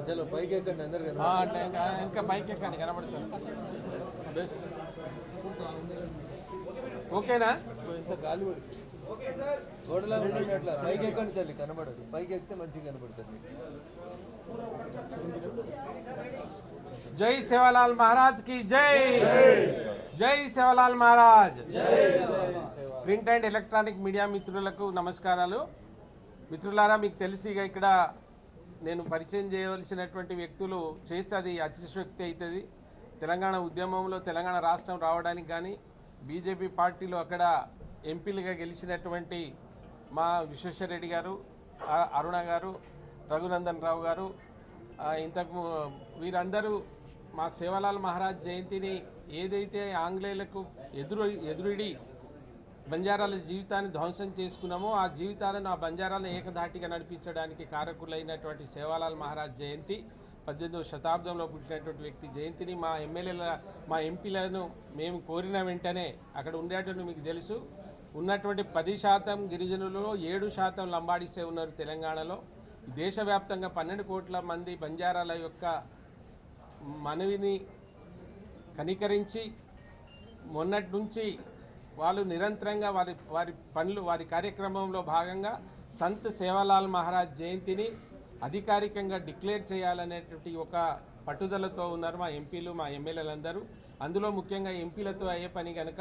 చలో పైకి ఎక్కండి అందరు ఇంకా పైకి ఎక్కండి కనబడుతుంది బెస్ట్ ఓకేనా ఇంత గాలి గోడలా ఉండండి అట్లా పైకి ఎక్కండి తల్లి కనబడదు పైకి ఎక్కితే మంచిగా కనబడుతుంది జై సేవాలాల్ మహారాజ్ की జై జై Sevalal Maharaj print and electronic media మిత్రులకు నమస్కారాలు మిత్రులారా మీకు తెలిసి ఇక్కడ నేను పరిచయం చేయవలసినటువంటి వ్యక్తులు చేస్తే అది అతిశయోక్తి అవుతుంది తెలంగాణ ఉద్యమంలో తెలంగాణ రాష్ట్రం రావడానికి కానీ బీజేపీ పార్టీలో అక్కడ ఎంపీలుగా గెలిచినటువంటి మా విశ్వేశ్వరరెడ్డి గారు అరుణ గారు రఘునందన్ రావు గారు ఇంతకు వీరందరూ మా సేవాలాల్ మహారాజ్ జయంతిని ఏదైతే ఆంగ్లేయులకు ఎదురుడి బంజారాల జీవితాన్ని ధ్వంసం చేసుకున్నామో ఆ జీవితాలను ఆ బంజారాలను ఏకధాటిగా నడిపించడానికి కారకులైనటువంటి సేవాలాల్ మహారాజ్ జయంతి 18వ శతాబ్దంలో పుట్టినటువంటి వ్యక్తి జయంతిని మా ఎంపీలను మేము కోరిన వెంటనే అక్కడ ఉండేటువంటి మీకు తెలుసు ఉన్నటువంటి 10% గిరిజనులలో 7% లంబాడీసే ఉన్నారు తెలంగాణలో దేశవ్యాప్తంగా 12 కోట్ల మంది బంజారాల యొక్క మనవిని కనికరించి మొన్నటి నుంచి వాళ్ళు నిరంతరంగా వారి పనులు వారి కార్యక్రమంలో భాగంగా సంత్ సేవాలాల్ మహారాజ్ జయంతిని అధికారికంగా డిక్లేర్ చేయాలనేటువంటి ఒక పట్టుదలతో ఉన్నారు మా ఎంపీలు మా ఎమ్మెల్యేలందరూ అందులో ముఖ్యంగా ఎంపీలతో అయ్యే పని కనుక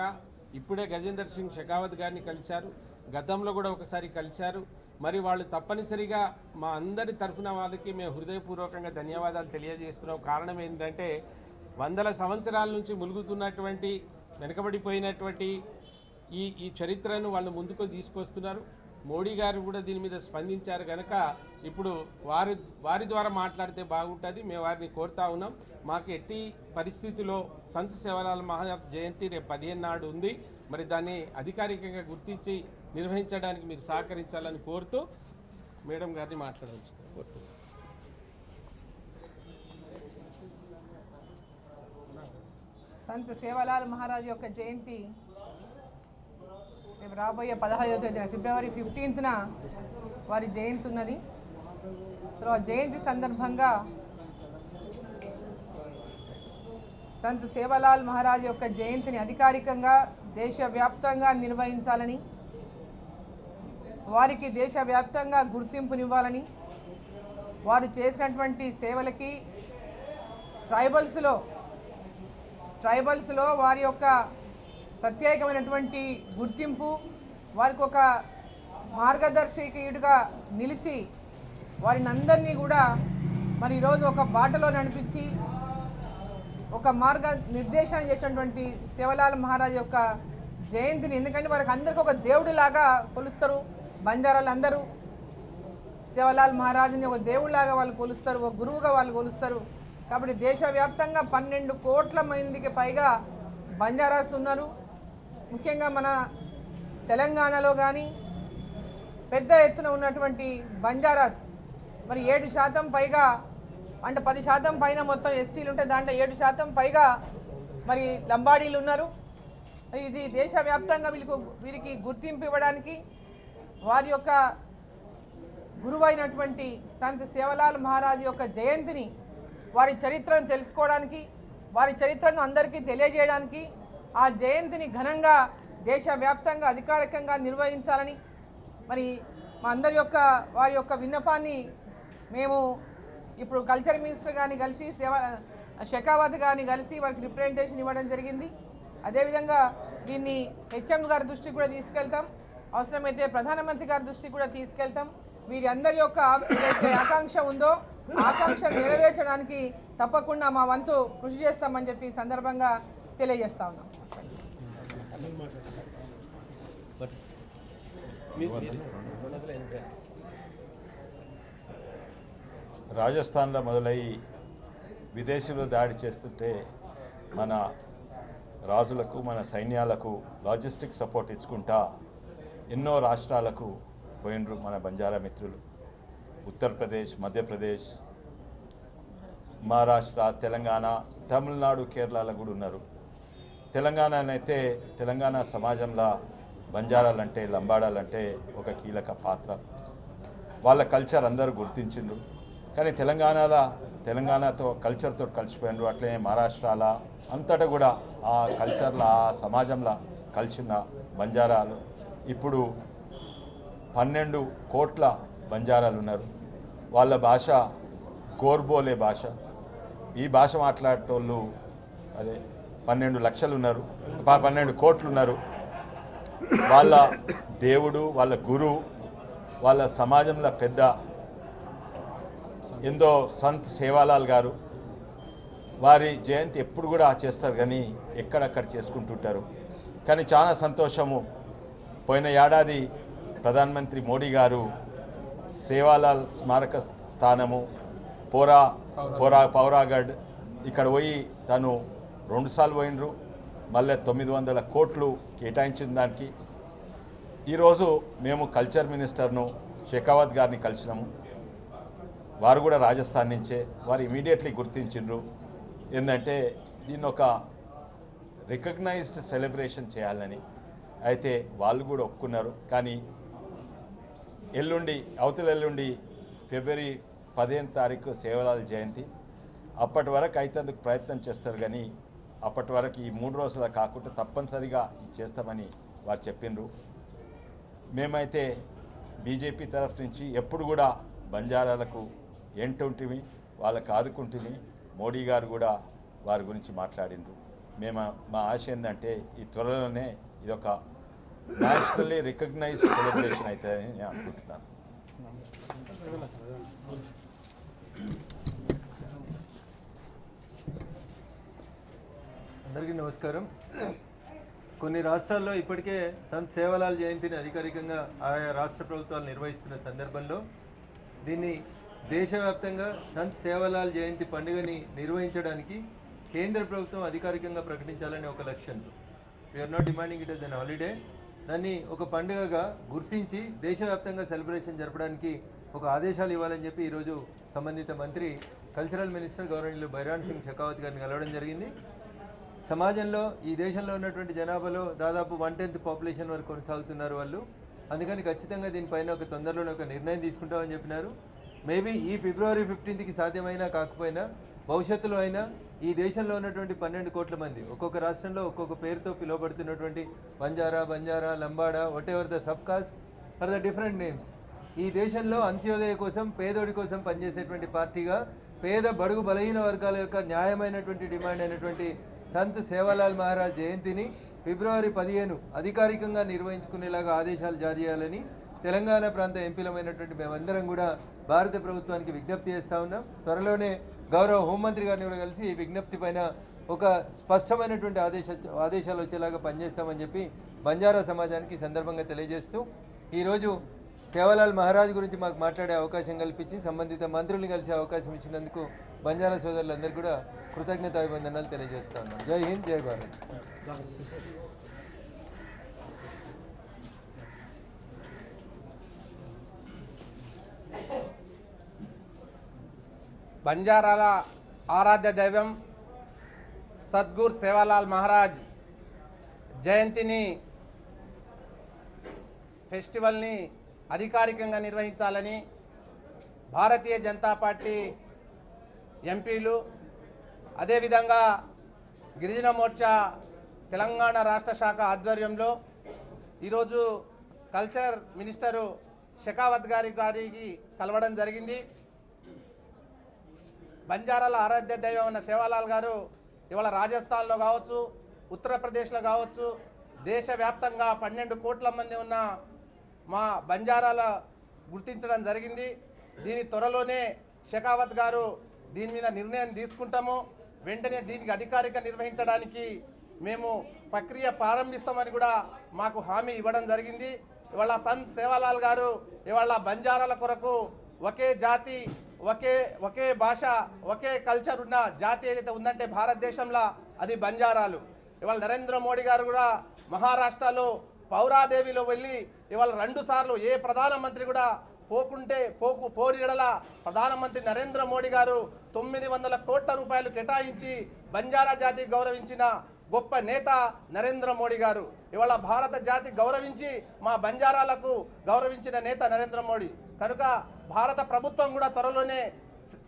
ఇప్పుడే గజేందర్ సింగ్ షెకావత్ గారిని కలిశారు గతంలో కూడా ఒకసారి కలిశారు మరి వాళ్ళు తప్పనిసరిగా మా అందరి తరఫున వాళ్ళకి మేము హృదయపూర్వకంగా ధన్యవాదాలు తెలియజేస్తున్నాం కారణం ఏంటంటే వందల సంవత్సరాల నుంచి ములుగుతున్నటువంటి వెనుకబడిపోయినటువంటి ఈ చరిత్రను వాళ్ళు ముందుకు తీసుకొస్తున్నారు మోడీ గారు కూడా దీని మీద స్పందించారు కనుక ఇప్పుడు వారి ద్వారా మాట్లాడితే బాగుంటుంది మేము వారిని కోరుతా ఉన్నాం మాకు ఎట్టి పరిస్థితిలో సంత్ సేవాలాల్ మహారాజ్ జయంతి రేపు 15 నాడు ఉంది మరి దాన్ని అధికారికంగా గుర్తించి నిర్వహించడానికి మీరు సహకరించాలని కోరుతూ మేడం గారిని మాట్లాడవచ్చు కోరుతూ సంత్ సేవాలాల్ మహారాజ్ యొక్క జయంతి రేపు రాబోయే 15వ తేదీన ఫిబ్రవరి 15న వారి జయంతి ఉన్నది సో ఆ జయంతి సందర్భంగా సంత్ సేవాలాల్ మహారాజ్ యొక్క జయంతిని అధికారికంగా దేశవ్యాప్తంగా నిర్వహించాలని వారికి దేశవ్యాప్తంగా గుర్తింపునివ్వాలని వారు చేసినటువంటి సేవలకి ట్రైబల్స్లో వారి యొక్క ప్రత్యేకమైనటువంటి గుర్తింపు వారికి ఒక మార్గదర్శకుడిగా నిలిచి వారిని అందరినీ కూడా మరి ఈరోజు ఒక బాటలో నడిపించి ఒక మార్గ నిర్దేశనం చేసినటువంటి సేవాలాల్ మహారాజ్ యొక్క జయంతిని ఎందుకంటే వారికి అందరికీ ఒక దేవుడిలాగా కొలుస్తారు బంజారాలు అందరూ సేవాలాల్ మహారాజుని ఒక దేవుడిలాగా వాళ్ళు కొలుస్తారు ఒక గురువుగా వాళ్ళు కొలుస్తారు కాబట్టి దేశవ్యాప్తంగా 12 కోట్ల మందికి పైగా బంజారాస్ ఉన్నారు ముఖ్యంగా మన తెలంగాణలో కానీ పెద్ద ఎత్తున ఉన్నటువంటి బంజారాస్ మరి 7% పైగా అంటే 10% పైన మొత్తం ఎస్టీలు ఉంటే దాంట్లో 7% పైగా మరి లంబాడీలు ఉన్నారు ఇది దేశవ్యాప్తంగా వీరికి గుర్తింపు ఇవ్వడానికి వారి యొక్క గురువైనటువంటి సంత్ సేవాలాల్ మహారాజ్ యొక్క జయంతిని వారి చరిత్రను తెలుసుకోవడానికి వారి చరిత్రను అందరికీ తెలియజేయడానికి ఆ జయంతిని ఘనంగా దేశవ్యాప్తంగా అధికారికంగా నిర్వహించాలని మరి మా అందరి యొక్క వారి యొక్క విన్నపాన్ని మేము ఇప్పుడు కల్చర్ మినిస్టర్ గారిని కలిసి షెకావత్ గారిని కలిసి వారికి రిప్రజెంటేషన్ ఇవ్వడం జరిగింది అదేవిధంగా దీన్ని హెచ్ఎం గారి దృష్టికి కూడా తీసుకెళ్తాం అవసరమైతే ప్రధానమంత్రి గారి దృష్టికి కూడా తీసుకెళ్తాం వీరి అందరి యొక్క ఏదైతే ఆకాంక్ష ఉందో ఆకాంక్ష నెరవేర్చడానికి తప్పకుండా మా వంతు కృషి చేస్తామని చెప్పి సందర్భంగా తెలియజేస్తా ఉన్నాం రాజస్థాన్లో మొదలై విదేశీయులు దాడి చేస్తుంటే మన రాజులకు మన సైన్యాలకు లాజిస్టిక్ సపోర్ట్ ఇచ్చుకుంటా ఎన్నో రాష్ట్రాలకు పోయినరు మన బంజారా మిత్రులు ఉత్తరప్రదేశ్ మధ్యప్రదేశ్ మహారాష్ట్ర తెలంగాణ తమిళనాడు కేరళలో కూడా ఉన్నారు తెలంగాణనైతే తెలంగాణ సమాజంలో బంజారాలంటే లంబాడాలంటే ఒక కీలక పాత్ర వాళ్ళ కల్చర్ అందరూ గుర్తించిండ్రు. కానీ తెలంగాణతో కల్చర్తో కలిసిపోయిండ్రు. అట్లనే మహారాష్ట్రలో అంతటా కూడా ఆ కల్చర్లో ఆ సమాజంలో కలిసిన బంజారాలు ఇప్పుడు 12 కోట్ల బంజారాలు ఉన్నారు. వాళ్ళ భాష గోర్బోలే భాష. ఈ భాష మాట్లాడేటోళ్ళు అదే 12 లక్షలు ఉన్నారు, 12 కోట్లు ఉన్నారు. వాళ్ళ దేవుడు, వాళ్ళ గురువు, వాళ్ళ సమాజంలో పెద్ద ఎందో సంత్ సేవాలాల్ గారు. వారి జయంతి ఎప్పుడు కూడా చేస్తారు కానీ ఎక్కడక్కడ చేసుకుంటుంటారు. కానీ చాలా సంతోషము, పోయిన ఏడాది ప్రధానమంత్రి మోడీ గారు సేవాలాల్ స్మారక స్థానము పౌరాగఢ్ ఇక్కడ పోయి తను 2 సార్లు పోయినరు. మళ్ళీ 900 కోట్లు కేటాయించిన దానికి. ఈరోజు మేము కల్చర్ మినిస్టర్ను షెకావత్ గారిని కలిసినాము. వారు కూడా రాజస్థాన్ నుంచే. వారు ఇమీడియట్లీ గుర్తించిండ్రు ఏంటంటే దీన్ని ఒక రికగ్నైజ్డ్ సెలబ్రేషన్ చేయాలని. అయితే వాళ్ళు కూడా ఒప్పుకున్నారు. కానీ అవతల ఎల్లుండి ఫిబ్రవరి 15వ తారీఖు సేవలాల్ జయంతి. అప్పటి వరకు అయితే అందుకు ప్రయత్నం చేస్తారు కానీ అప్పటి వరకు ఈ 3 రోజుల కాకుండా తప్పనిసరిగా చేస్తామని వారు చెప్పిండ్రు. మేమైతే బీజేపీ తరఫు నుంచి ఎప్పుడు కూడా బంజారాలకు ఏంటుంటివి, వాళ్ళకు ఆదుకుంటుంది. మోడీ గారు కూడా వారి గురించి మాట్లాడిండ్రు. మా ఆశ ఏంటంటే ఈ త్వరలోనే ఇది ఒక నేషనల్లీ రికగ్నైజ్డ్ సెలబ్రేషన్ అవుతుందని నేను అనుకుంటున్నాను. అందరికీ నమస్కారం. కొన్ని రాష్ట్రాల్లో ఇప్పటికే సంత్ సేవాలాల్ జయంతిని అధికారికంగా ఆయా రాష్ట్ర ప్రభుత్వాలు నిర్వహిస్తున్న సందర్భంలో దీన్ని దేశవ్యాప్తంగా సంత్ సేవాలాల్ జయంతి పండుగని నిర్వహించడానికి కేంద్ర ప్రభుత్వం అధికారికంగా ప్రకటించాలని ఒక లక్ష్యంతో, we're not demanding it as an holiday, దాన్ని ఒక పండుగగా గుర్తించి దేశవ్యాప్తంగా సెలబ్రేషన్ జరపడానికి ఒక ఆదేశాలు ఇవ్వాలని చెప్పి ఈరోజు సంబంధిత మంత్రి కల్చరల్ మినిస్టర్ గౌరవనీయులు బైరాన్ సింగ్ షెకావత్ గారిని కలవడం జరిగింది. సమాజంలో ఈ దేశంలో ఉన్నటువంటి జనాభాలో దాదాపు 1/10 పాపులేషన్ వరకు కొనసాగుతున్నారు వాళ్ళు. అందుకని ఖచ్చితంగా దీనిపైన ఒక తొందరలోనే ఒక నిర్ణయం తీసుకుంటామని చెప్పినారు. మేబీ ఈ ఫిబ్రవరి 15కి సాధ్యమైనా కాకపోయినా భవిష్యత్తులో అయినా ఈ దేశంలో ఉన్నటువంటి 12 కోట్ల మంది ఒక్కొక్క రాష్ట్రంలో ఒక్కొక్క పేరుతో పిలువబడుతున్నటువంటి Banjara, Lambada, whatever the sub caste for the different names, ఈ దేశంలో అంత్యోదయ కోసం, పేదోడి కోసం పనిచేసేటువంటి పార్టీగా పేద బడుగు బలహీన వర్గాల యొక్క న్యాయమైనటువంటి డిమాండ్ అయినటువంటి సంత్ సేవాలాల్ మహారాజ్ జయంతిని ఫిబ్రవరి 15 అధికారికంగా నిర్వహించుకునేలాగా ఆదేశాలు జారీ చేయాలని తెలంగాణ ప్రాంత ఎంపీలమైనటువంటి మేమందరం కూడా భారత ప్రభుత్వానికి విజ్ఞప్తి చేస్తూ ఉన్నాం. త్వరలోనే గౌరవ హోంమంత్రి గారిని కూడా కలిసి ఈ విజ్ఞప్తి పైన ఒక స్పష్టమైనటువంటి ఆదేశాలు వచ్చేలాగా పనిచేస్తామని చెప్పి బంజారా సమాజానికి సందర్భంగా తెలియజేస్తూ ఈరోజు సేవాలాల్ మహారాజ్ గురించి మాకు మాట్లాడే అవకాశం కల్పించి సంబంధిత మంత్రుల్ని కలిసే అవకాశం ఇచ్చినందుకు బంజారా సోదరులందరూ కూడా కృతజ్ఞతాభివందనాలు తెలియజేస్తా ఉన్నాం. జై హింద్, జై భారత్. బంజారాల ఆరాధ్య దైవం సద్గురు సేవాలాల్ మహారాజ్ జయంతిని ఫెస్టివల్ని అధికారికంగా నిర్వహించాలని భారతీయ జనతా పార్టీ ఎంపీలు, అదేవిధంగా గిరిజన మోర్చా తెలంగాణ రాష్ట్ర శాఖ ఆధ్వర్యంలో ఈరోజు కల్చర్ మినిస్టరు షెకావత్ గారికి కలవడం జరిగింది. బంజారాల ఆరాధ్య దైవం ఉన్న సేవాలాల్ గారు ఇవాళ రాజస్థాన్లో కావచ్చు, ఉత్తరప్రదేశ్లో కావచ్చు, దేశవ్యాప్తంగా 12 కోట్ల మంది ఉన్న మా బంజారాల గుర్తించడం జరిగింది. దీని త్వరలోనే షెకావత్ గారు దీని మీద నిర్ణయం తీసుకుంటాము. వెంటనే దీనికి అధికారిక నిర్వహించడానికి మేము ప్రక్రియ ప్రారంభిస్తామని కూడా మాకు హామీ ఇవ్వడం జరిగింది. ఇవాళ సంత్ సేవాలాల్ గారు ఇవాళ బంజారాల కొరకు ఒకే జాతి, ఒకే భాష, ఒకే కల్చర్ ఉన్న జాతి ఏదైతే ఉందంటే భారతదేశంలో అది బంజారాలు. ఇవాళ నరేంద్ర మోడీ గారు కూడా మహారాష్ట్రలో పౌరాదేవిలో వెళ్ళి ఇవాళ 2 సార్లు ఏ ప్రధానమంత్రి కూడా పోరిడల ప్రధానమంత్రి నరేంద్ర మోడీ గారు 900 కోట్ల రూపాయలు కేటాయించి బంజారా జాతి గౌరవించిన గొప్ప నేత నరేంద్ర మోడీ గారు. ఇవాళ భారత జాతి గౌరవించి మా బంజారాలకు గౌరవించిన నేత నరేంద్ర మోడీ. కనుక భారత ప్రభుత్వం కూడా త్వరలోనే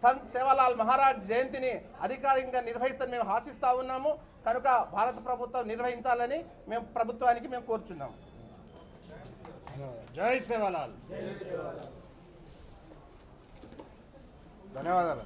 సంత్ సేవాలాల్ మహారాజ్ జయంతిని అధికారికంగా నిర్వహిస్తారని మేము ఆశిస్తూ ఉన్నాము. కనుక భారత ప్రభుత్వం నిర్వహించాలని మేము ప్రభుత్వానికి కోరుచున్నాము. జై సేవాలాల్. ధన్యవాదాలు.